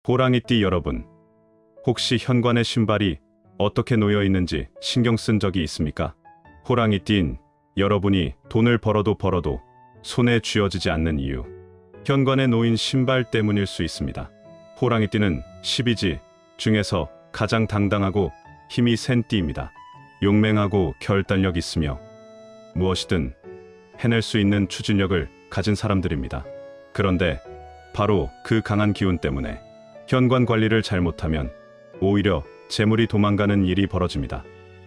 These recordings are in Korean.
호랑이띠 여러분, 혹시 현관의 신발이 어떻게 놓여 있는지 신경 쓴 적이 있습니까? 호랑이띠인 여러분이 돈을 벌어도 손에 쥐어지지 않는 이유, 현관에 놓인 신발 때문일 수 있습니다. 호랑이띠는 12지 중에서 가장 당당하고 힘이 센 띠입니다. 용맹하고 결단력 있으며 무엇이든 해낼 수 있는 추진력을 가진 사람들입니다. 그런데 바로 그 강한 기운 때문에 현관 관리를 잘못하면 오히려 재물이 도망가는 일이 벌어집니다.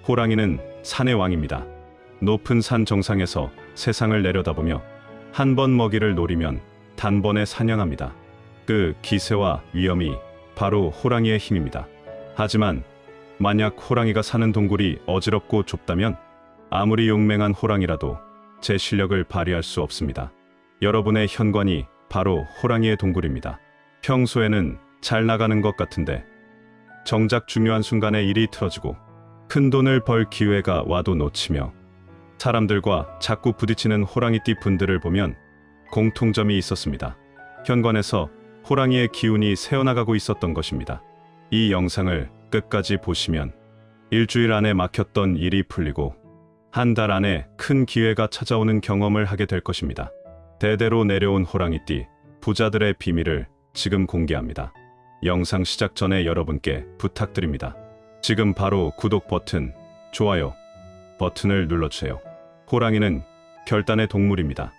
호랑이는 산의 왕입니다. 높은 산 정상에서 세상을 내려다보며 한 번 먹이를 노리면 단번에 사냥합니다. 그 기세와 위엄이 바로 호랑이의 힘입니다. 하지만 만약 호랑이가 사는 동굴이 어지럽고 좁다면 아무리 용맹한 호랑이라도 제 실력을 발휘할 수 없습니다. 여러분의 현관이 바로 호랑이의 동굴입니다. 평소에는 잘 나가는 것 같은데 정작 중요한 순간에 일이 틀어지고 큰 돈을 벌 기회가 와도 놓치며 사람들과 자꾸 부딪히는 호랑이띠 분들을 보면 공통점이 있었습니다. 현관에서 호랑이의 기운이 새어나가고 있었던 것입니다. 이 영상을 끝까지 보시면 일주일 안에 막혔던 일이 풀리고 한 달 안에 큰 기회가 찾아오는 경험을 하게 될 것입니다. 대대로 내려온 호랑이띠 부자들의 비밀을 지금 공개합니다. 영상 시작 전에 여러분께 부탁드립니다. 지금 바로 구독 버튼, 좋아요 버튼을 눌러주세요. 호랑이는 결단의 동물입니다.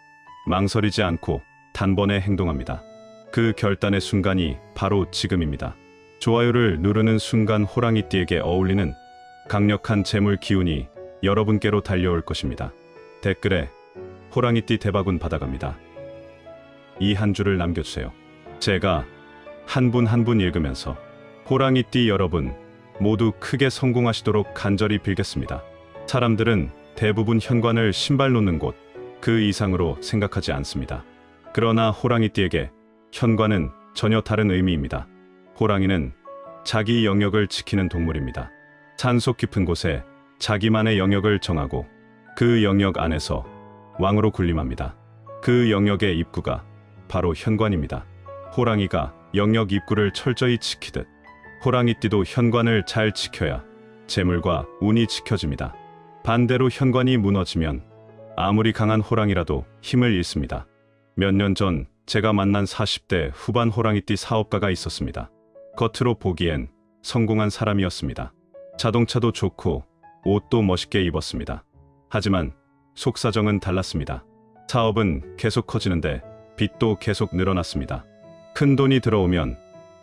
망설이지 않고 단번에 행동합니다. 그 결단의 순간이 바로 지금입니다. 좋아요를 누르는 순간 호랑이띠에게 어울리는 강력한 재물 기운이 여러분께로 달려올 것입니다. 댓글에 호랑이띠 대박운 받아갑니다. 이 한 줄을 남겨주세요. 제가 한 분 한 분 읽으면서 호랑이띠 여러분 모두 크게 성공하시도록 간절히 빌겠습니다. 사람들은 대부분 현관을 신발 놓는 곳 그 이상으로 생각하지 않습니다. 그러나 호랑이띠에게 현관은 전혀 다른 의미입니다. 호랑이는 자기 영역을 지키는 동물입니다. 산속 깊은 곳에 자기만의 영역을 정하고 그 영역 안에서 왕으로 군림합니다. 그 영역의 입구가 바로 현관입니다. 호랑이가 영역 입구를 철저히 지키듯 호랑이띠도 현관을 잘 지켜야 재물과 운이 지켜집니다. 반대로 현관이 무너지면 아무리 강한 호랑이라도 힘을 잃습니다. 몇 년 전 제가 만난 40대 후반 호랑이띠 사업가가 있었습니다. 겉으로 보기엔 성공한 사람이었습니다. 자동차도 좋고 옷도 멋있게 입었습니다. 하지만 속사정은 달랐습니다. 사업은 계속 커지는데 빚도 계속 늘어났습니다. 큰 돈이 들어오면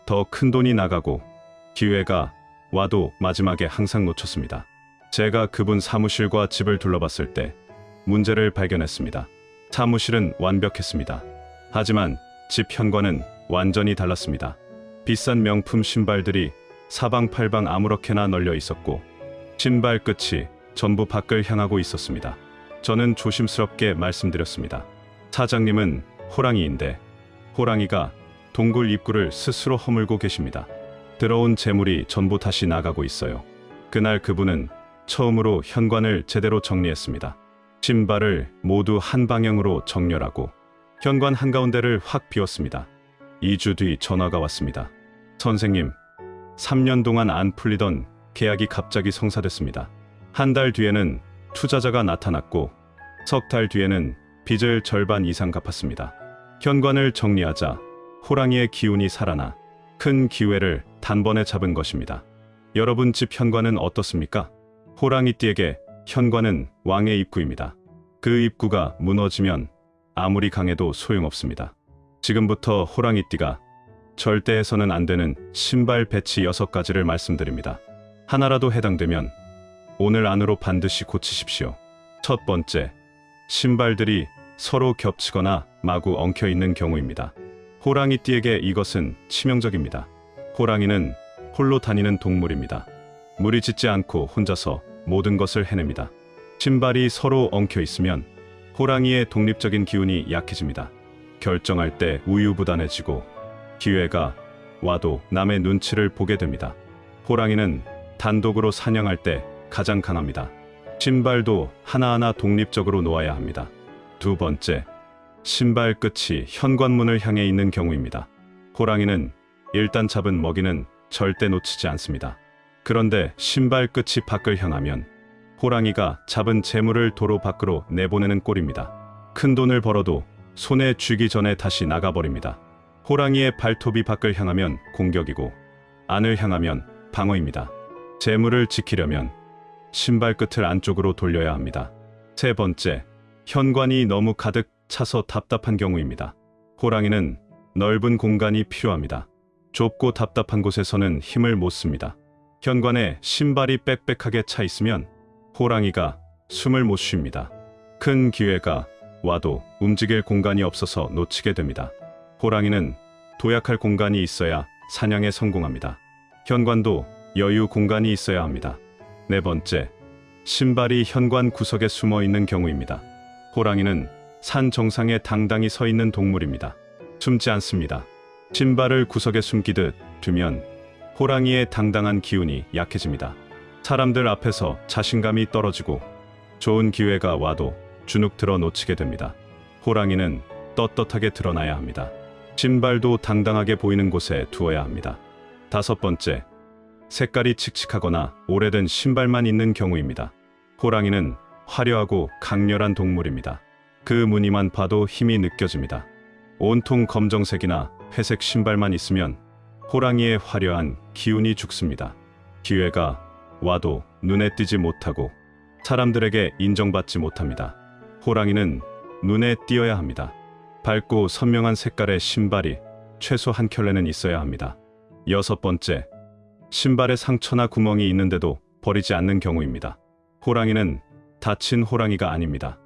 더 큰 돈이 나가고 기회가 와도 마지막에 항상 놓쳤습니다. 제가 그분 사무실과 집을 둘러봤을 때 문제를 발견했습니다. 사무실은 완벽했습니다. 하지만 집 현관은 완전히 달랐습니다. 비싼 명품 신발들이 사방팔방 아무렇게나 널려 있었고 신발 끝이 전부 밖을 향하고 있었습니다. 저는 조심스럽게 말씀드렸습니다. 사장님은 호랑이인데 호랑이가 동굴 입구를 스스로 허물고 계십니다. 들어온 재물이 전부 다시 나가고 있어요. 그날 그분은 처음으로 현관을 제대로 정리했습니다. 신발을 모두 한 방향으로 정렬하고 현관 한가운데를 확 비웠습니다. 2주 뒤 전화가 왔습니다. 선생님, 3년 동안 안 풀리던 계약이 갑자기 성사됐습니다. 한 달 뒤에는 투자자가 나타났고 석 달 뒤에는 빚을 절반 이상 갚았습니다. 현관을 정리하자 호랑이의 기운이 살아나 큰 기회를 단번에 잡은 것입니다. 여러분 집 현관은 어떻습니까? 호랑이띠에게 현관은 왕의 입구입니다. 그 입구가 무너지면 아무리 강해도 소용없습니다. 지금부터 호랑이띠가 절대 해서는 안 되는 신발 배치 6가지를 말씀드립니다. 하나라도 해당되면 오늘 안으로 반드시 고치십시오. 첫 번째, 신발들이 서로 겹치거나 마구 엉켜 있는 경우입니다. 호랑이띠에게 이것은 치명적입니다. 호랑이는 홀로 다니는 동물입니다. 무리짓지 않고 혼자서 모든 것을 해냅니다. 신발이 서로 엉켜 있으면 호랑이의 독립적인 기운이 약해집니다. 결정할 때 우유부단해지고 기회가 와도 남의 눈치를 보게 됩니다. 호랑이는 단독으로 사냥할 때 가장 강합니다. 신발도 하나하나 독립적으로 놓아야 합니다. 두 번째, 신발 끝이 현관문을 향해 있는 경우입니다. 호랑이는 일단 잡은 먹이는 절대 놓치지 않습니다. 그런데 신발 끝이 밖을 향하면 호랑이가 잡은 재물을 도로 밖으로 내보내는 꼴입니다. 큰 돈을 벌어도 손에 쥐기 전에 다시 나가버립니다. 호랑이의 발톱이 밖을 향하면 공격이고 안을 향하면 방어입니다. 재물을 지키려면 신발 끝을 안쪽으로 돌려야 합니다. 세 번째, 현관이 너무 가득 차서 답답한 경우입니다. 호랑이는 넓은 공간이 필요합니다. 좁고 답답한 곳에서는 힘을 못 씁니다. 현관에 신발이 빽빽하게 차 있으면 호랑이가 숨을 못 쉽니다. 큰 기회가 와도 움직일 공간이 없어서 놓치게 됩니다. 호랑이는 도약할 공간이 있어야 사냥에 성공합니다. 현관도 여유 공간이 있어야 합니다. 네 번째, 신발이 현관 구석에 숨어 있는 경우입니다. 호랑이는 산 정상에 당당히 서 있는 동물입니다. 숨지 않습니다. 신발을 구석에 숨기듯 두면 호랑이의 당당한 기운이 약해집니다. 사람들 앞에서 자신감이 떨어지고 좋은 기회가 와도 주눅 들어 놓치게 됩니다. 호랑이는 떳떳하게 드러나야 합니다. 신발도 당당하게 보이는 곳에 두어야 합니다. 다섯 번째, 색깔이 칙칙하거나 오래된 신발만 있는 경우입니다. 호랑이는 화려하고 강렬한 동물입니다. 그 무늬만 봐도 힘이 느껴집니다. 온통 검정색이나 회색 신발만 있으면 호랑이의 화려한 기운이 죽습니다. 기회가 와도 눈에 띄지 못하고 사람들에게 인정받지 못합니다. 호랑이는 눈에 띄어야 합니다. 밝고 선명한 색깔의 신발이 최소 한 켤레는 있어야 합니다. 여섯 번째, 신발에 상처나 구멍이 있는데도 버리지 않는 경우입니다. 호랑이는 다친 호랑이가 아닙니다.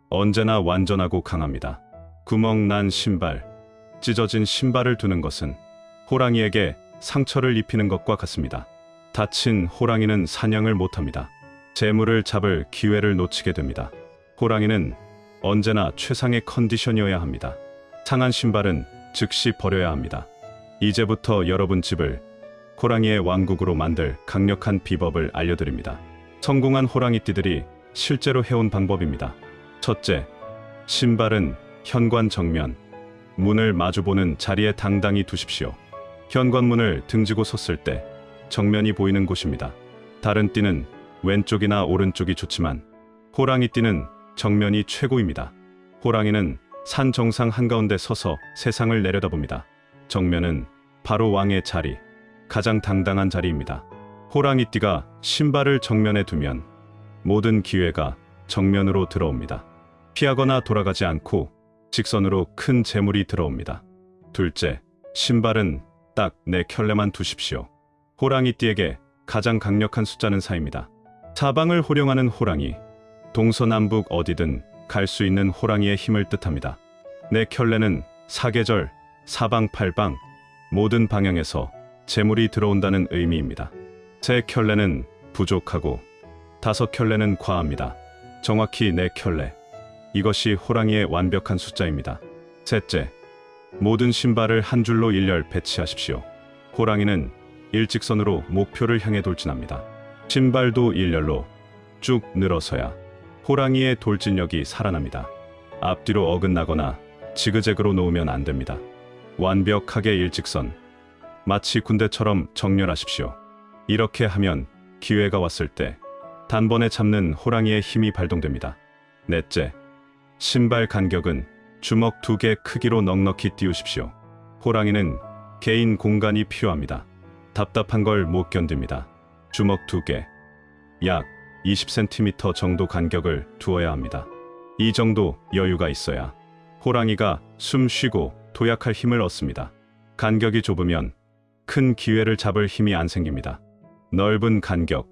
언제나 완전하고 강합니다. 구멍 난 신발, 찢어진 신발을 두는 것은 호랑이에게 상처를 입히는 것과 같습니다. 다친 호랑이는 사냥을 못합니다. 재물을 잡을 기회를 놓치게 됩니다. 호랑이는 언제나 최상의 컨디션이어야 합니다. 상한 신발은 즉시 버려야 합니다. 이제부터 여러분 집을 호랑이의 왕국으로 만들 강력한 비법을 알려드립니다. 성공한 호랑이띠들이 실제로 해온 방법입니다. 첫째, 신발은 현관 정면, 문을 마주보는 자리에 당당히 두십시오. 현관문을 등지고 섰을 때 정면이 보이는 곳입니다. 다른 띠는 왼쪽이나 오른쪽이 좋지만 호랑이띠는 정면이 최고입니다. 호랑이는 산 정상 한가운데 서서 세상을 내려다봅니다. 정면은 바로 왕의 자리, 가장 당당한 자리입니다. 호랑이띠가 신발을 정면에 두면 모든 기회가 정면으로 들어옵니다. 피하거나 돌아가지 않고 직선으로 큰 재물이 들어옵니다. 둘째, 신발은 딱 4켤레만 두십시오. 호랑이띠에게 가장 강력한 숫자는 4입니다. 사방을 호령하는 호랑이, 동서남북 어디든 갈 수 있는 호랑이의 힘을 뜻합니다. 4켤레는 사계절, 사방팔방, 모든 방향에서 재물이 들어온다는 의미입니다. 3켤레는 부족하고 5켤레는 과합니다. 정확히 4켤레. 이것이 호랑이의 완벽한 숫자입니다. 셋째, 모든 신발을 한 줄로 일렬 배치하십시오. 호랑이는 일직선으로 목표를 향해 돌진합니다. 신발도 일렬로 쭉 늘어서야 호랑이의 돌진력이 살아납니다. 앞뒤로 어긋나거나 지그재그로 놓으면 안 됩니다. 완벽하게 일직선, 마치 군대처럼 정렬하십시오. 이렇게 하면 기회가 왔을 때 단번에 잡는 호랑이의 힘이 발동됩니다. 넷째, 신발 간격은 주먹 2개 크기로 넉넉히 띄우십시오. 호랑이는 개인 공간이 필요합니다. 답답한 걸 못 견딥니다. 주먹 2개, 약 20cm 정도 간격을 두어야 합니다. 이 정도 여유가 있어야 호랑이가 숨 쉬고 도약할 힘을 얻습니다. 간격이 좁으면 큰 기회를 잡을 힘이 안 생깁니다. 넓은 간격,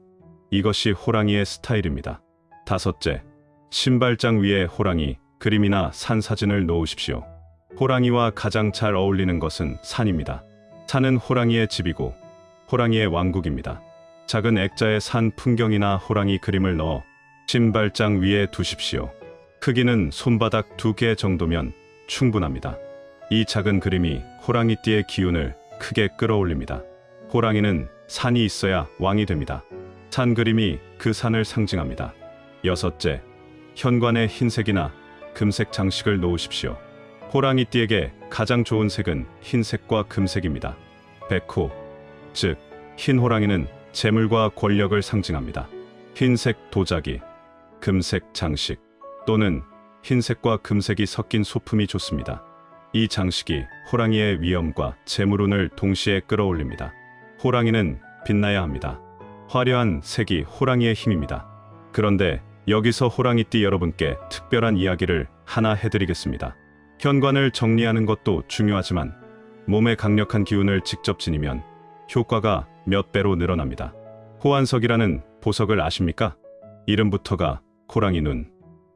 이것이 호랑이의 스타일입니다. 다섯째, 신발장 위에 호랑이 그림이나 산 사진을 놓으십시오. 호랑이와 가장 잘 어울리는 것은 산입니다. 산은 호랑이의 집이고 호랑이의 왕국입니다. 작은 액자에 산 풍경이나 호랑이 그림을 넣어 신발장 위에 두십시오. 크기는 손바닥 2개 정도면 충분합니다. 이 작은 그림이 호랑이띠의 기운을 크게 끌어올립니다. 호랑이는 산이 있어야 왕이 됩니다. 산 그림이 그 산을 상징합니다. 여섯째, 현관에 흰색이나 금색 장식을 놓으십시오. 호랑이띠에게 가장 좋은 색은 흰색과 금색입니다. 백호, 즉 흰 호랑이는 재물과 권력을 상징합니다. 흰색 도자기, 금색 장식 또는 흰색과 금색이 섞인 소품이 좋습니다. 이 장식이 호랑이의 위엄과 재물운을 동시에 끌어올립니다. 호랑이는 빛나야 합니다. 화려한 색이 호랑이의 힘입니다. 그런데 여기서 호랑이띠 여러분께 특별한 이야기를 하나 해드리겠습니다. 현관을 정리하는 것도 중요하지만 몸에 강력한 기운을 직접 지니면 효과가 몇 배로 늘어납니다. 호환석이라는 보석을 아십니까? 이름부터가 호랑이 눈,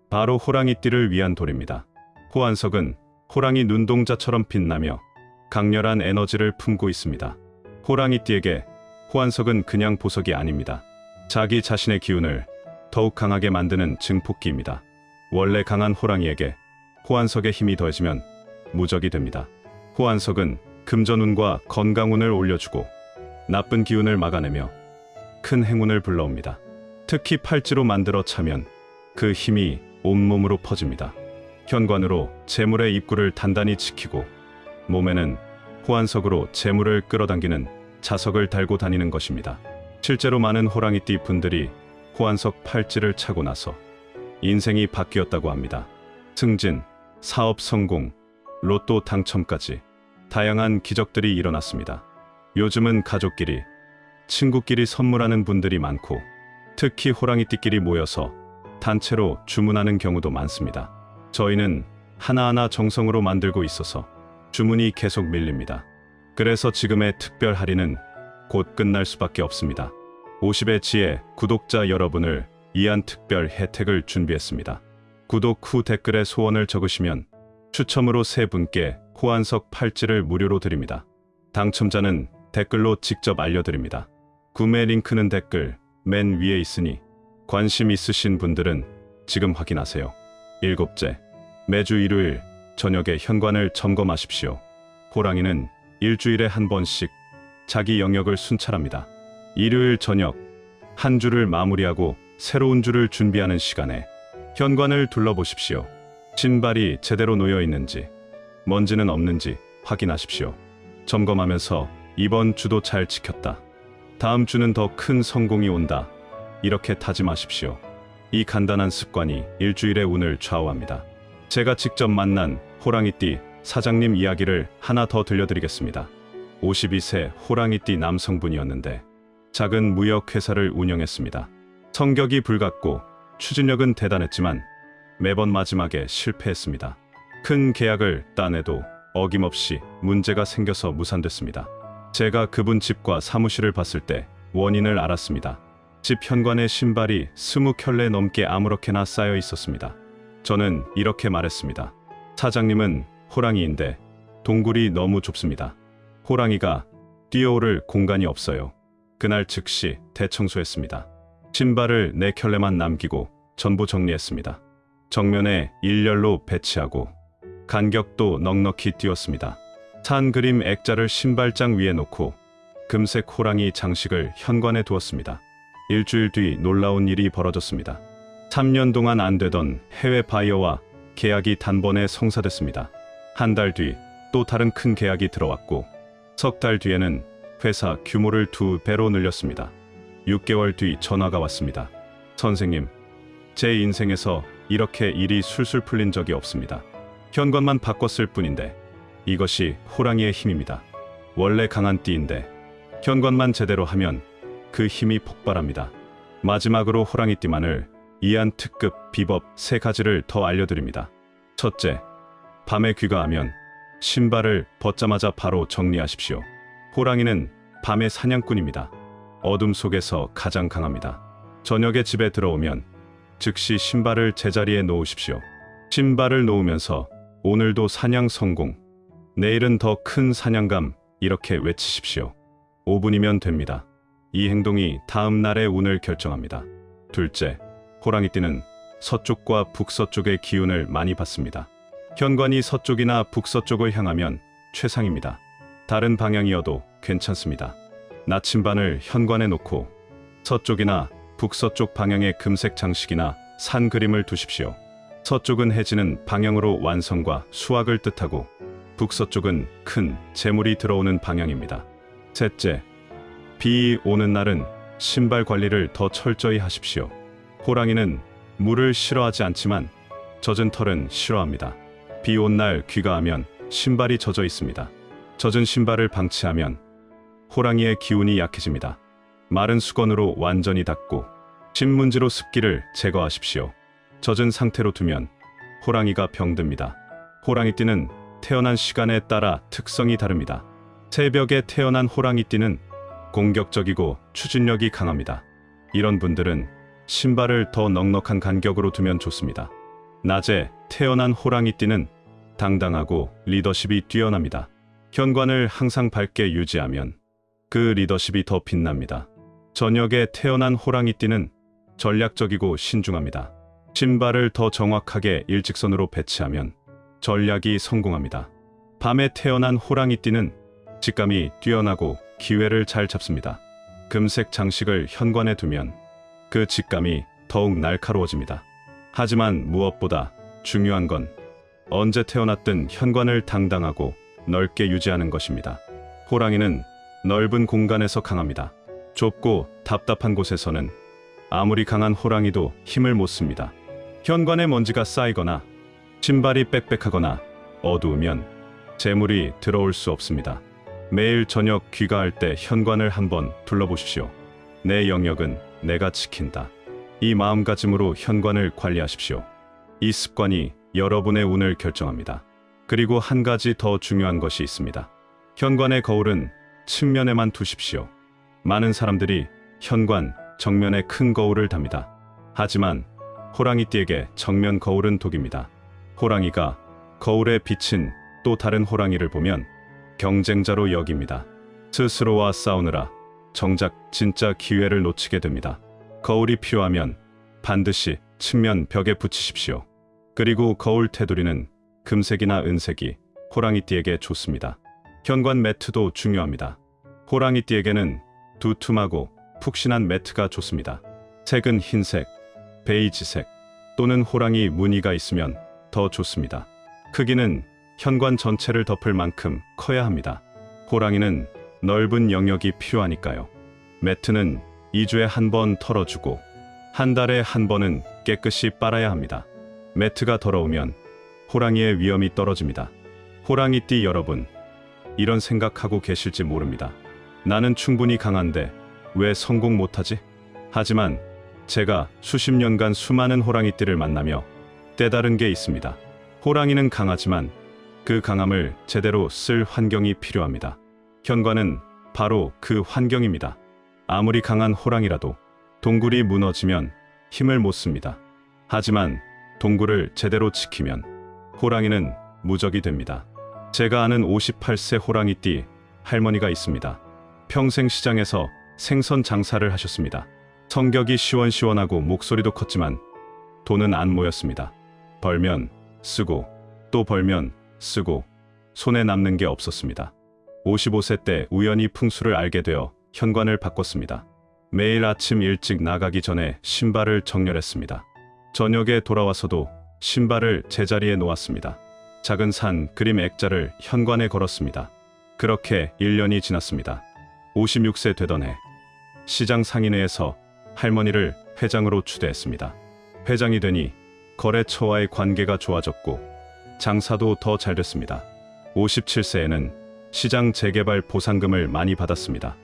바로 호랑이띠를 위한 돌입니다. 호환석은 호랑이 눈동자처럼 빛나며 강렬한 에너지를 품고 있습니다. 호랑이띠에게 호환석은 그냥 보석이 아닙니다. 자기 자신의 기운을 더욱 강하게 만드는 증폭기입니다. 원래 강한 호랑이에게 호환석의 힘이 더해지면 무적이 됩니다. 호환석은 금전운과 건강운을 올려주고 나쁜 기운을 막아내며 큰 행운을 불러옵니다. 특히 팔찌로 만들어 차면 그 힘이 온몸으로 퍼집니다. 현관으로 재물의 입구를 단단히 지키고 몸에는 호환석으로 재물을 끌어당기는 자석을 달고 다니는 것입니다. 실제로 많은 호랑이띠 분들이 호환석 팔찌를 차고 나서 인생이 바뀌었다고 합니다. 승진, 사업 성공, 로또 당첨까지 다양한 기적들이 일어났습니다. 요즘은 가족끼리, 친구끼리 선물하는 분들이 많고 특히 호랑이띠끼리 모여서 단체로 주문하는 경우도 많습니다. 저희는 하나하나 정성으로 만들고 있어서 주문이 계속 밀립니다. 그래서 지금의 특별 할인은 곧 끝날 수밖에 없습니다. 50의 지혜 구독자 여러분을 위한 특별 혜택을 준비했습니다. 구독 후 댓글에 소원을 적으시면 추첨으로 3분께 호환석 팔찌를 무료로 드립니다. 당첨자는 댓글로 직접 알려드립니다. 구매 링크는 댓글 맨 위에 있으니 관심 있으신 분들은 지금 확인하세요. 7째, 매주 일요일 저녁에 현관을 점검하십시오. 호랑이는 일주일에 한 번씩 자기 영역을 순찰합니다. 일요일 저녁, 한 주를 마무리하고 새로운 주를 준비하는 시간에 현관을 둘러보십시오. 신발이 제대로 놓여 있는지, 먼지는 없는지 확인하십시오. 점검하면서 이번 주도 잘 지켰다, 다음 주는 더 큰 성공이 온다, 이렇게 다짐하십시오. 이 간단한 습관이 일주일의 운을 좌우합니다. 제가 직접 만난 호랑이띠 사장님 이야기를 하나 더 들려드리겠습니다. 52세 호랑이띠 남성분이었는데 작은 무역회사를 운영했습니다. 성격이 불같고 추진력은 대단했지만 매번 마지막에 실패했습니다. 큰 계약을 따내도 어김없이 문제가 생겨서 무산됐습니다. 제가 그분 집과 사무실을 봤을 때 원인을 알았습니다. 집 현관에 신발이 20켤레 넘게 아무렇게나 쌓여 있었습니다. 저는 이렇게 말했습니다. 사장님은 호랑이인데 동굴이 너무 좁습니다. 호랑이가 뛰어오를 공간이 없어요. 그날 즉시 대청소했습니다. 신발을 4켤레만 남기고 전부 정리했습니다. 정면에 일렬로 배치하고 간격도 넉넉히 띄웠습니다. 산 그림 액자를 신발장 위에 놓고 금색 호랑이 장식을 현관에 두었습니다. 일주일 뒤 놀라운 일이 벌어졌습니다. 3년 동안 안 되던 해외 바이어와 계약이 단번에 성사됐습니다. 한 달 뒤 또 다른 큰 계약이 들어왔고 석 달 뒤에는 회사 규모를 2배로 늘렸습니다. 6개월 뒤 전화가 왔습니다. 선생님, 제 인생에서 이렇게 일이 술술 풀린 적이 없습니다. 현관만 바꿨을 뿐인데 이것이 호랑이의 힘입니다. 원래 강한 띠인데 현관만 제대로 하면 그 힘이 폭발합니다. 마지막으로 호랑이띠만을 이한 특급 비법 3가지를 더 알려드립니다. 첫째, 밤에 귀가하면 신발을 벗자마자 바로 정리하십시오. 호랑이는 밤의 사냥꾼입니다. 어둠 속에서 가장 강합니다. 저녁에 집에 들어오면 즉시 신발을 제자리에 놓으십시오. 신발을 놓으면서 오늘도 사냥 성공, 내일은 더 큰 사냥감, 이렇게 외치십시오. 5분이면 됩니다. 이 행동이 다음 날의 운을 결정합니다. 둘째, 호랑이띠는 서쪽과 북서쪽의 기운을 많이 받습니다. 현관이 서쪽이나 북서쪽을 향하면 최상입니다. 다른 방향이어도 괜찮습니다. 나침반을 현관에 놓고 서쪽이나 북서쪽 방향의 금색 장식이나 산 그림을 두십시오. 서쪽은 해지는 방향으로 완성과 수확을 뜻하고 북서쪽은 큰 재물이 들어오는 방향입니다. 셋째, 비 오는 날은 신발 관리를 더 철저히 하십시오. 호랑이는 물을 싫어하지 않지만 젖은 털은 싫어합니다. 비 온 날 귀가하면 신발이 젖어 있습니다. 젖은 신발을 방치하면 호랑이의 기운이 약해집니다. 마른 수건으로 완전히 닦고 신문지로 습기를 제거하십시오. 젖은 상태로 두면 호랑이가 병듭니다. 호랑이띠는 태어난 시간에 따라 특성이 다릅니다. 새벽에 태어난 호랑이띠는 공격적이고 추진력이 강합니다. 이런 분들은 신발을 더 넉넉한 간격으로 두면 좋습니다. 낮에 태어난 호랑이띠는 당당하고 리더십이 뛰어납니다. 현관을 항상 밝게 유지하면 그 리더십이 더 빛납니다. 저녁에 태어난 호랑이띠는 전략적이고 신중합니다. 신발을 더 정확하게 일직선으로 배치하면 전략이 성공합니다. 밤에 태어난 호랑이띠는 직감이 뛰어나고 기회를 잘 잡습니다. 금색 장식을 현관에 두면 그 직감이 더욱 날카로워집니다. 하지만 무엇보다 중요한 건 언제 태어났든 현관을 당당하고 넓게 유지하는 것입니다. 호랑이는 넓은 공간에서 강합니다. 좁고 답답한 곳에서는 아무리 강한 호랑이도 힘을 못 씁니다. 현관에 먼지가 쌓이거나 신발이 빽빽하거나 어두우면 재물이 들어올 수 없습니다. 매일 저녁 귀가할 때 현관을 한번 둘러보십시오. 내 영역은 내가 지킨다. 이 마음가짐으로 현관을 관리하십시오. 이 습관이 여러분의 운을 결정합니다. 그리고 한 가지 더 중요한 것이 있습니다. 현관의 거울은 측면에만 두십시오. 많은 사람들이 현관 정면에 큰 거울을 답니다. 하지만 호랑이띠에게 정면 거울은 독입니다. 호랑이가 거울에 비친 또 다른 호랑이를 보면 경쟁자로 여깁니다. 스스로와 싸우느라 정작 진짜 기회를 놓치게 됩니다. 거울이 필요하면 반드시 측면 벽에 붙이십시오. 그리고 거울 테두리는 금색이나 은색이 호랑이띠에게 좋습니다. 현관 매트도 중요합니다. 호랑이띠에게는 두툼하고 푹신한 매트가 좋습니다. 색은 흰색, 베이지색 또는 호랑이 무늬가 있으면 더 좋습니다. 크기는 현관 전체를 덮을 만큼 커야 합니다. 호랑이는 넓은 영역이 필요하니까요. 매트는 2주에 한 번 털어주고 한 달에 한 번은 깨끗이 빨아야 합니다. 매트가 더러우면 호랑이의 위험이 떨어집니다. 호랑이띠 여러분, 이런 생각하고 계실지 모릅니다. 나는 충분히 강한데 왜 성공 못하지? 하지만 제가 수십 년간 수많은 호랑이띠를 만나며 깨달은 게 있습니다. 호랑이는 강하지만 그 강함을 제대로 쓸 환경이 필요합니다. 현관은 바로 그 환경입니다. 아무리 강한 호랑이라도 동굴이 무너지면 힘을 못 씁니다. 하지만 동굴을 제대로 지키면 호랑이는 무적이 됩니다. 제가 아는 58세 호랑이띠 할머니가 있습니다. 평생 시장에서 생선 장사를 하셨습니다. 성격이 시원시원하고 목소리도 컸지만 돈은 안 모였습니다. 벌면 쓰고 또 벌면 쓰고 손에 남는 게 없었습니다. 55세 때 우연히 풍수를 알게 되어 현관을 바꿨습니다. 매일 아침 일찍 나가기 전에 신발을 정렬했습니다. 저녁에 돌아와서도 신발을 제자리에 놓았습니다. 작은 산 그림 액자를 현관에 걸었습니다. 그렇게 1년이 지났습니다. 56세 되던 해 시장 상인회에서 할머니를 회장으로 추대했습니다. 회장이 되니 거래처와의 관계가 좋아졌고 장사도 더 잘 됐습니다. 57세에는 시장 재개발 보상금을 많이 받았습니다.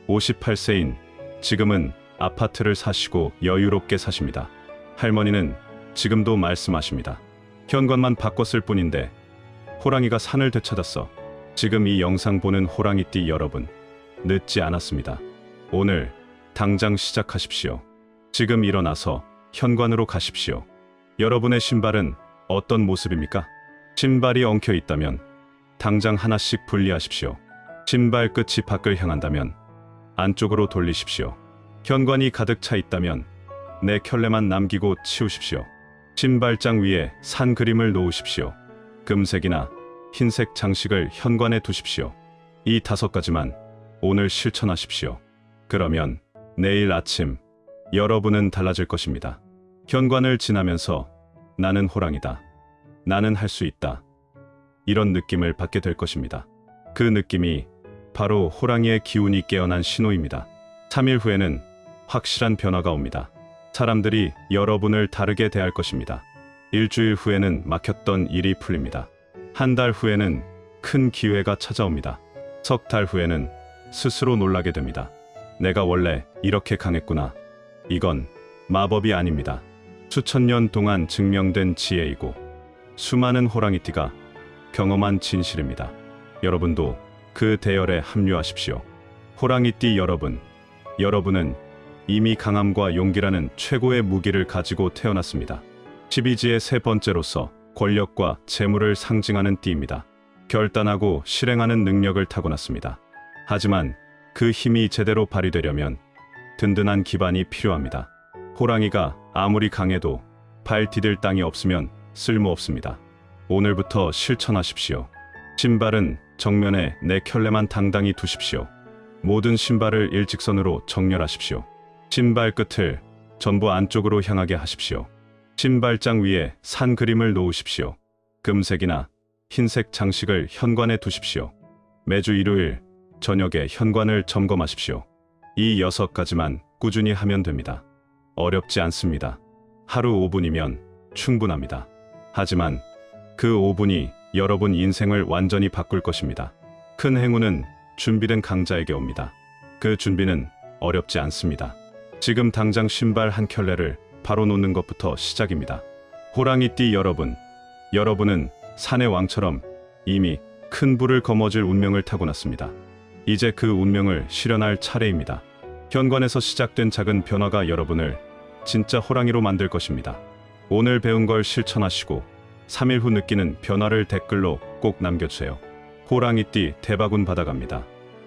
58세인 지금은 아파트를 사시고 여유롭게 사십니다. 할머니는 지금도 말씀하십니다. 현관만 바꿨을 뿐인데 호랑이가 산을 되찾았어. 지금 이 영상 보는 호랑이띠 여러분, 늦지 않았습니다. 오늘 당장 시작하십시오. 지금 일어나서 현관으로 가십시오. 여러분의 신발은 어떤 모습입니까? 신발이 엉켜 있다면 당장 하나씩 분리하십시오. 신발 끝이 밖을 향한다면 안쪽으로 돌리십시오. 현관이 가득 차 있다면 네 켤레만 남기고 치우십시오. 신발장 위에 산 그림을 놓으십시오. 금색이나 흰색 장식을 현관에 두십시오. 이 5가지만 오늘 실천하십시오. 그러면 내일 아침 여러분은 달라질 것입니다. 현관을 지나면서 나는 호랑이다. 나는 할 수 있다. 이런 느낌을 받게 될 것입니다. 그 느낌이 바로 호랑이의 기운이 깨어난 신호입니다. 3일 후에는 확실한 변화가 옵니다. 사람들이 여러분을 다르게 대할 것입니다. 일주일 후에는 막혔던 일이 풀립니다. 한 달 후에는 큰 기회가 찾아옵니다. 석 달 후에는 스스로 놀라게 됩니다. 내가 원래 이렇게 강했구나. 이건 마법이 아닙니다. 수천 년 동안 증명된 지혜이고 수많은 호랑이띠가 경험한 진실입니다. 여러분도 그 대열에 합류하십시오. 호랑이띠 여러분, 여러분은 이미 강함과 용기라는 최고의 무기를 가지고 태어났습니다. 12지의 세 번째로서 권력과 재물을 상징하는 띠입니다. 결단하고 실행하는 능력을 타고났습니다. 하지만 그 힘이 제대로 발휘되려면 든든한 기반이 필요합니다. 호랑이가 아무리 강해도 발 디딜 땅이 없으면 쓸모없습니다. 오늘부터 실천하십시오. 신발은 정면에 네 켤레만 당당히 두십시오. 모든 신발을 일직선으로 정렬하십시오. 신발 끝을 전부 안쪽으로 향하게 하십시오. 신발장 위에 산 그림을 놓으십시오. 금색이나 흰색 장식을 현관에 두십시오. 매주 일요일 저녁에 현관을 점검하십시오. 이 6가지만 꾸준히 하면 됩니다. 어렵지 않습니다. 하루 5분이면 충분합니다. 하지만 그 5분이 여러분 인생을 완전히 바꿀 것입니다. 큰 행운은 준비된 강자에게 옵니다. 그 준비는 어렵지 않습니다. 지금 당장 신발 한 켤레를 바로 놓는 것부터 시작입니다. 호랑이띠 여러분, 여러분은 산의 왕처럼 이미 큰 불을 거머쥘 운명을 타고났습니다. 이제 그 운명을 실현할 차례입니다. 현관에서 시작된 작은 변화가 여러분을 진짜 호랑이로 만들 것입니다. 오늘 배운 걸 실천하시고 3일 후 느끼는 변화를 댓글로 꼭 남겨주세요. 호랑이띠 대박운 받아갑니다.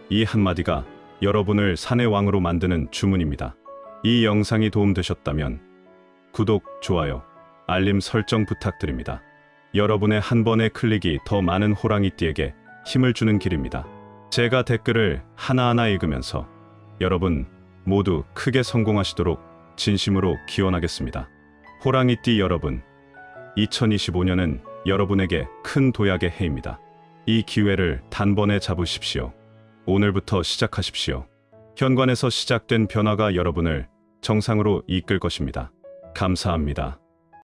이 한마디가 여러분을 산의 왕으로 만드는 주문입니다. 이 영상이 도움되셨다면 구독, 좋아요, 알림 설정 부탁드립니다. 여러분의 한 번의 클릭이 더 많은 호랑이띠에게 힘을 주는 길입니다. 제가 댓글을 하나하나 읽으면서 여러분 모두 크게 성공하시도록 진심으로 기원하겠습니다. 호랑이띠 여러분, 2025년은 여러분에게 큰 도약의 해입니다. 이 기회를 단번에 잡으십시오. 오늘부터 시작하십시오. 현관에서 시작된 변화가 여러분을 정상으로 이끌 것입니다. 감사합니다.